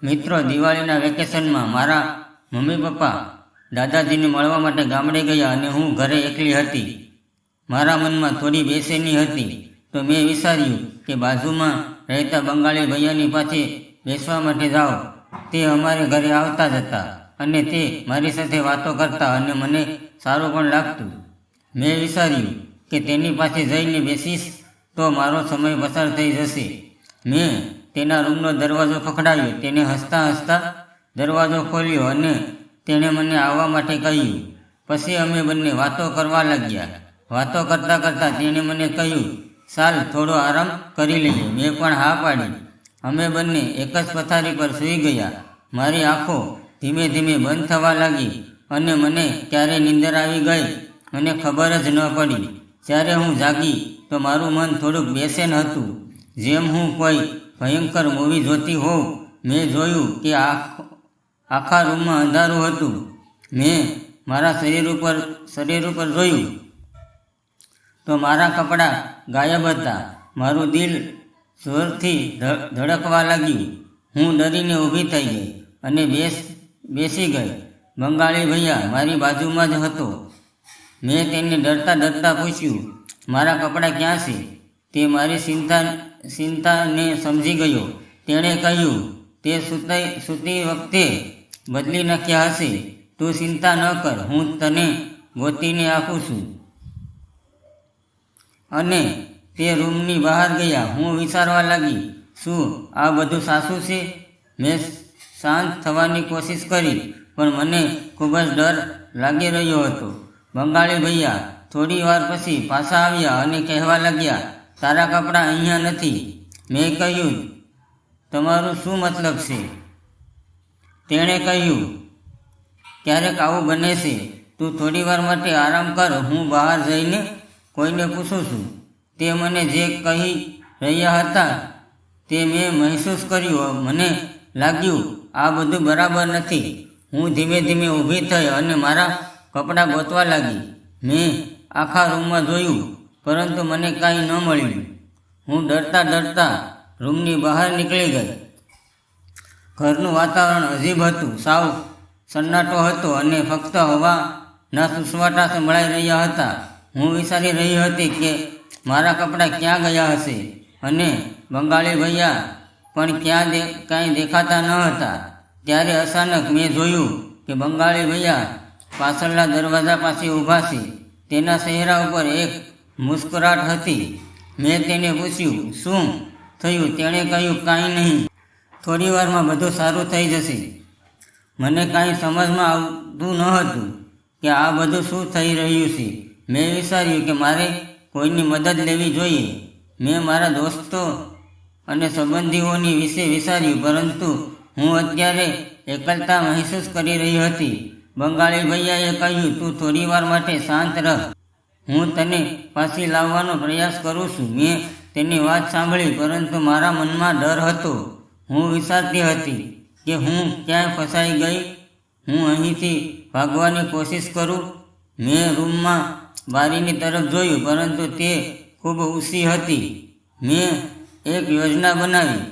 મિત્રો, દિવાળીના વેકેશનમાં મારા મમ્મી પપ્પા દાદાજીને મળવા માટે ગામડે ગયા અને હું ઘરે એકલી હતી. મારા મનમાં થોડી બેચેની હતી. તો મેં વિચાર્યું કે બાજુમાં રહેતા બંગાળી ભૈયાની પાસે બેસવા માટે જાઓ. તે અમારે ઘરે આવતા જ હતા અને તે મારી સાથે વાતો કરતા અને મને સારું પણ લાગતું. મેં વિચાર્યું કે તેની પાસે જઈને બેસીશ તો મારો સમય પસાર થઈ જશે. મેં તેના રૂમનો દરવાજો ખખડાવ્યો. તેને હસતા હસતા દરવાજો ખોલ્યો અને તેણે મને આવવા માટે કહ્યું. પછી અમે બંને વાતો કરવા લાગ્યા. વાતો કરતાં કરતાં તેણે મને કહ્યું, ચાલ થોડો આરામ કરી લઈએ. મેં પણ હા પાડી. અમે બંને એક જ પથારી પર સૂઈ ગયા. મારી આંખો ધીમે ધીમે બંધ થવા લાગી અને મને ક્યારે નીંદર આવી ગઈ અને ખબર જ ન પડી. જ્યારે હું જાગી તો મારું મન થોડુંક બેચેન હતું, જેમ હું કોઈ ભયંકર મૂવી જોતી હોઉં. મેં જોયું કે આખા રૂમમાં અંધારું હતું. મેં મારા શરીર ઉપર જોયું તો મારા કપડાં ગાયબ હતા. મારું દિલ જોરથી ધડકવા લાગ્યું. હું ડરીને ઊભી થઈ ગઈ અને બેસી ગઈ. બંગાળી ભૈયા મારી બાજુમાં જ હતો. મેં તેને ડરતા પૂછ્યું, મારા કપડાં ક્યાં છે? તે મારી ચિંતાને સમજી ગયો. તેણે કહ્યું, તે સૂતી વખતે બદલી નાખ્યા હશે. તું ચિંતા ન કર, હું તને ગોતીને આપું છું. અને તે રૂમની બહાર ગયા. હું વિચારવા લાગી, શું આ બધું સાચું છે? મેં શાંત થવાની કોશિશ કરી, પણ મને ખૂબ જ ડર લાગી રહ્યો હતો. બંગાળી ભૈયા થોડી વાર પછી પાછા આવ્યા અને કહેવા લાગ્યા, તારા કપડાં અહીંયા નથી. મેં કહ્યું, તમારું શું મતલબ છે? તેણે કહ્યું, ક્યારેક આવું બને છે. તું થોડી વાર માટે આરામ કર, હું બહાર જઈને કોઈને પૂછું છું. તે મને જે કહી રહ્યા હતા તે મેં મહેસૂસ કર્યું. મને લાગ્યું આ બધું બરાબર નથી. હું ધીમે ધીમે ઊભી થઈ અને મારા કપડાં ગોતવા લાગી. મેં આખા રૂમમાં જોયું, પરંતુ મને કાંઈ ન મળ્યું. હું ડરતા રૂમની બહાર નીકળી ગઈ. ઘરનું વાતાવરણ અજીબ હતું. સાવ સન્નાટો હતો અને ફક્ત હવાના સુસવાટા સંભળાઈ રહ્યા હતા. હું વિચારી રહી હતી કે મારા કપડાં ક્યાં ગયા હશે અને બંગાળી ભૈયા પણ કાંઈ દેખાતા ન હતા. ત્યારે અચાનક મેં જોયું કે બંગાળી ભૈયા પાછળના દરવાજા પાસે ઊભા છે. તેના ચહેરા ઉપર એક મુસ્કરાટ હતી. મેં તેને પૂછ્યું, શું થયું? તેણે કહ્યું, કાંઈ નહીં, થોડી વારમાં બધું સારું થઈ જશે. મને કાંઈ સમજમાં આવતું ન હતું કે આ બધું શું થઈ રહ્યું છે. મેં વિચાર્યું કે મારે કોઈની મદદ લેવી જોઈએ. મેં મારા દોસ્તો અને સંબંધીઓની વિશે વિચાર્યું, પરંતુ હું અત્યારે એકલતા મહેસૂસ કરી રહી હતી. બંગાળી ભૈયાએ કહ્યું, તું થોડી વાર માટે શાંત રહ, હું તને પાછી લાવવાનો પ્રયાસ કરું છું. મેં તેની વાત સાંભળી, પરંતુ મારા મનમાં ડર હતો. હું વિચારતી હતી કે હું ક્યાંય ફસાઈ ગઈ. હું અહીંથી ભાગવાની કોશિશ કરું. મેં રૂમમાં બારીની તરફ જોયું, પરંતુ તે ખૂબ ઊંચી હતી. મેં એક યોજના બનાવી.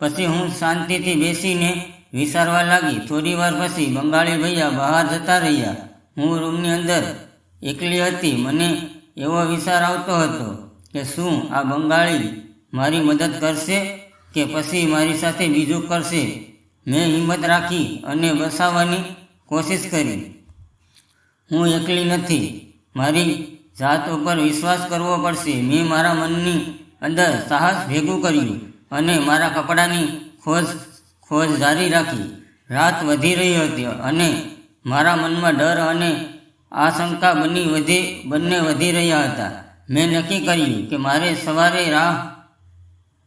પછી હું શાંતિથી બેસીને વિચારવા લાગી. થોડી વાર પછી બંગાળી ભૈયા બહાર જતા રહ્યા. હું રૂમની અંદર એકલી હતી. મને એવો વિચાર આવતો હતો કે શું આ બંગાળી મારી મદદ કરશે કે પછી મારી સાથે બીજું કરશે. મેં હિંમત રાખી અને બસાવવાની કોશિશ કરી. હું એકલી નથી, મારી જાત ઉપર વિશ્વાસ કરવો પડશે. મેં મારા મનની અંદર સાહસ ભેગું કર્યું અને મારા કપડાની ખોજ જારી રાખી. રાત વધી રહી હતી અને મારા મનમાં ડર અને આશંકા બંને વધી રહ્યા હતા. મેં નક્કી કર્યું કે મારે સવારે રાહ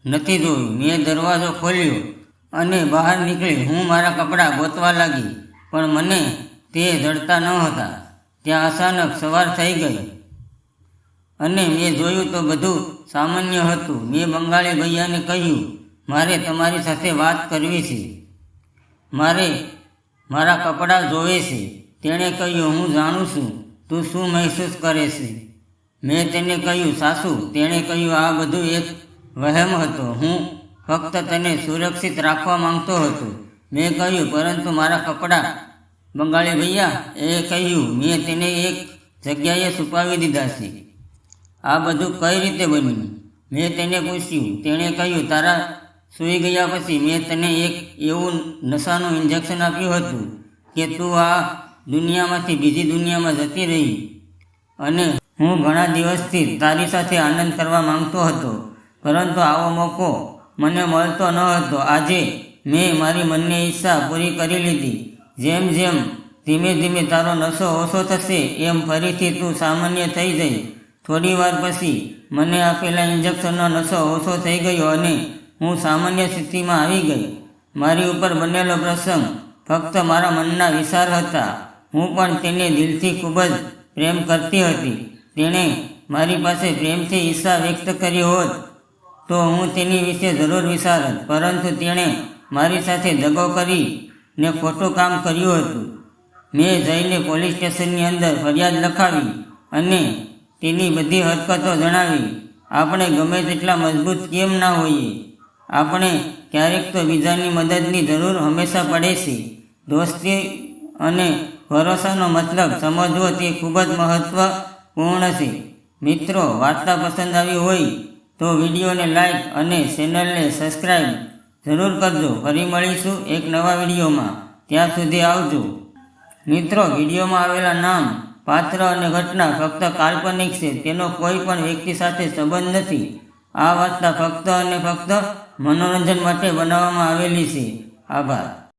નથી જોવી. મેં દરવાજો ખોલ્યો અને બહાર નીકળી. હું મારા કપડાં ગોતવા લાગી, પણ મને તે જડતા ન હતા. ત્યાં અચાનક સવાર થઈ ગઈ અને મેં જોયું તો બધું સામાન્ય હતું. મેં બંગાળી ભૈયાને કહ્યું, મારે તમારી સાથે વાત કરવી છે. મારે મારા કપડાં જોવે છે. તેણે કહ્યું, હું જાણું છું તું શું મહેસૂસ કરે છે. મેં તેને કહ્યું, સાસુ. તેણે કહ્યું, આ બધું એક વહેમ હતો. હું ફક્ત તને સુરક્ષિત રાખવા માંગતો હતો. મેં કહ્યું, પરંતુ મારા કપડાં? બંગાળી ભૈયા એ કહ્યું, મેં તેને એક જગ્યાએ છુપાવી દીધા છે. આ બધું કઈ રીતે બન્યું? મેં તેને પૂછ્યું. તેણે કહ્યું, તારા સૂઈ ગયા પછી મેં તને એક એવું નશાનું ઇન્જેક્શન આપ્યું હતું કે તું આ દુનિયામાંથી બીજી દુનિયામાં જતી રહી. અને હું ઘણા દિવસથી તારી સાથે આનંદ કરવા માંગતો હતો, પરંતુ આવો મોકો મને મળતો ન હતો. આજે મેં મારી મનની ઈચ્છા પૂરી કરી લીધી. જેમ જેમ ધીમે ધીમે તારો નશો ઓછો થશે એમ ફરીથી તું સામાન્ય થઈ જઈ. થોડી વાર પછી મને આપેલા ઇન્જેક્શનનો નશો ઓછો થઈ ગયો અને હું સામાન્ય સ્થિતિમાં આવી ગઈ. મારી ઉપર બનેલો પ્રસંગ ફક્ત મારા મનના વિચાર હતા. હું પણ તેને દિલથી ખૂબ જ પ્રેમ કરતી હતી. તેણે મારી પાસે પ્રેમથી ઈચ્છા વ્યક્ત કરી હોત તો હું તેની વિશે જરૂર વિચારત, પરંતુ તેણે મારી સાથે દગો કરીને ખોટું કામ કર્યું હતું. મેં જઈને પોલીસ સ્ટેશનની અંદર ફરિયાદ લખાવી અને તેની બધી હરકતો જણાવી. આપણે ગમે તેટલા મજબૂત કેમ ના હોઈએ, આપણે ક્યારેક તો બીજાની મદદની જરૂર હંમેશા પડે છે. દોસ્તી અને ભરોસાનો મતલબ સમજવો તે ખૂબ જ મહત્વપૂર્ણ છે. મિત્રો, વાર્તા પસંદ આવી હોય તો વિડીયોને લાઈક અને ચેનલને સબસ્ક્રાઈબ જરૂર કરજો. ફરી મળીશું એક નવા વિડીયોમાં. ત્યાં સુધી આવજો. મિત્રો, વિડીયોમાં આવેલા નામ, પાત્ર અને ઘટના ફક્ત કાલ્પનિક છે. તેનો કોઈ પણ વ્યક્તિ સાથે સંબંધ નથી. આ વાર્તા ફક્ત અને ફક્ત મનોરંજન માટે બનાવવામાં આવેલી છે. આભાર.